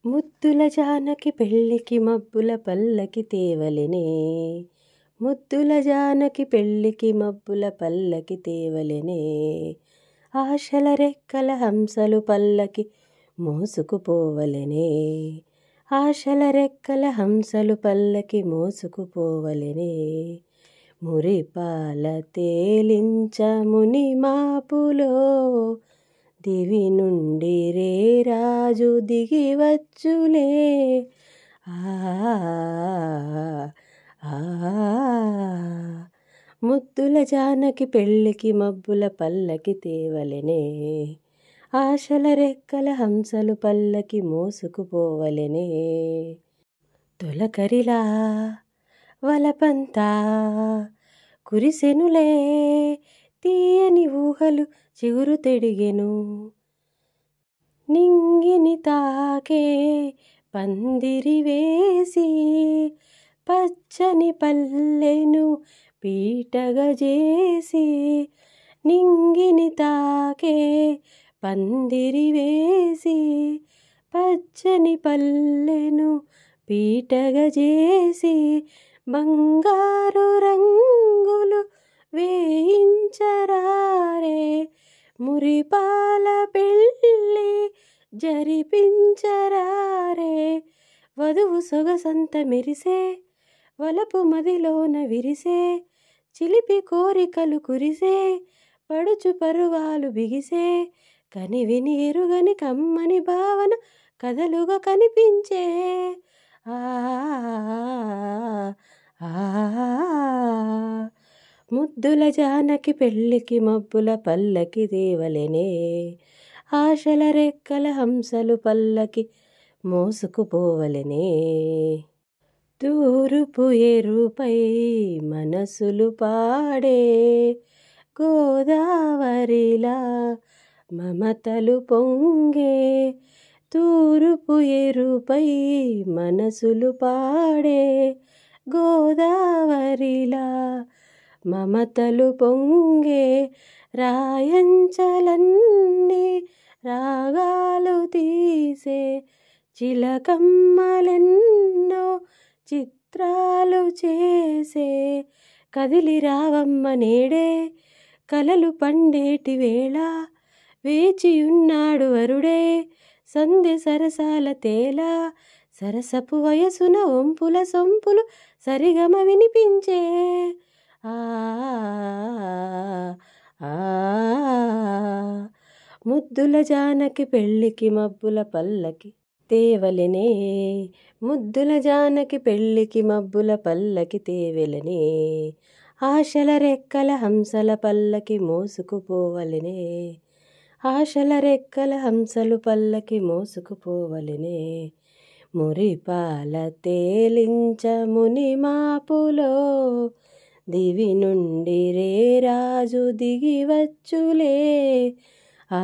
ముద్దుల జానకి పెళ్ళికి మబ్బుల పల్లకి తేవలెనే, ముద్దుల జానకి పెళ్ళికి మబ్బుల పల్లకి తేవలెనే, ఆశల రెక్కల హంసలు పల్లకి మోసుకుపోవలెనే, ఆశల రెక్కల హంసలు పల్లకి మోసుకుపోవలెనే, మురిపాల తేలించ ముని మాపులో దివి నుండి రే రాజు దిగి వచ్చులే, ముద్దుల జానకి పెళ్ళికి మబ్బుల పల్లకి తేవలెనే, ఆశల రెక్కల హంసలు పల్లకి మోసుకుపోవలెనే, తొలకరిలా వలపంతా కురిసెనులే, తీయని ఊహలు చిగురు తెడిగెను, నింగిని తాకే పందిరి వేసి పచ్చని పల్లెను పీటగా చేసి, నింగిని తాకే పందిరి వేసి పచ్చని పల్లెను పీటగా చేసి, బంగారు రంగులు వేయించరారే, మురిపాల పెళ్ళి జరిపించరారే, వధువు సొగసంత మెరిసే వలపు మదిలోన విరిసే, చిలిపి కోరికలు కురిసే పడుచు పరువాలు బిగిసే, కని విని ఎరుగని కమ్మని భావన కథలుగా కనిపించే, ముద్దుల జానకి పెళ్ళికి మబ్బుల పల్లకి తేవలెనే, ఆశల రెక్కల హంసలు పల్లకి మోసుకుపోవలెనే, తూరుపు ఎరుపై మనసులు పాడే గోదావరిలా మమతలు పొంగే, తూరుపు ఎరుపై మనసులు పాడే గోదావరిలా మమతలు పొంగే, రాయంచలన్నీ రాగాలు తీసే చిలకమ్మలెన్నో చిత్రాలు చేసే, కదిలి రావమ్మ నేడే కలలు పండేటి వేళ, వేచియున్నాడు వరుడే సందె సరసాల తేల, సరసపు వయసున ఒంపుల సొంపులు సరిగమ వినిపించే, ముద్దుల జానకి పెళ్ళికి మబ్బుల పల్లకి తేవలెనే, ముద్దుల జానకి పెళ్ళికి మబ్బుల పల్లకి తేవలెనే, ఆశల రెక్కల హంసల పల్లకి మోసుకుపోవలెనే, ఆశల రెక్కల హంసలు పల్లకి మోసుకుపోవలెనే, మురిపాల తేలించ ముని మాపులో దివి నుండి రే రాజు దిగి వచ్చులే, ఆ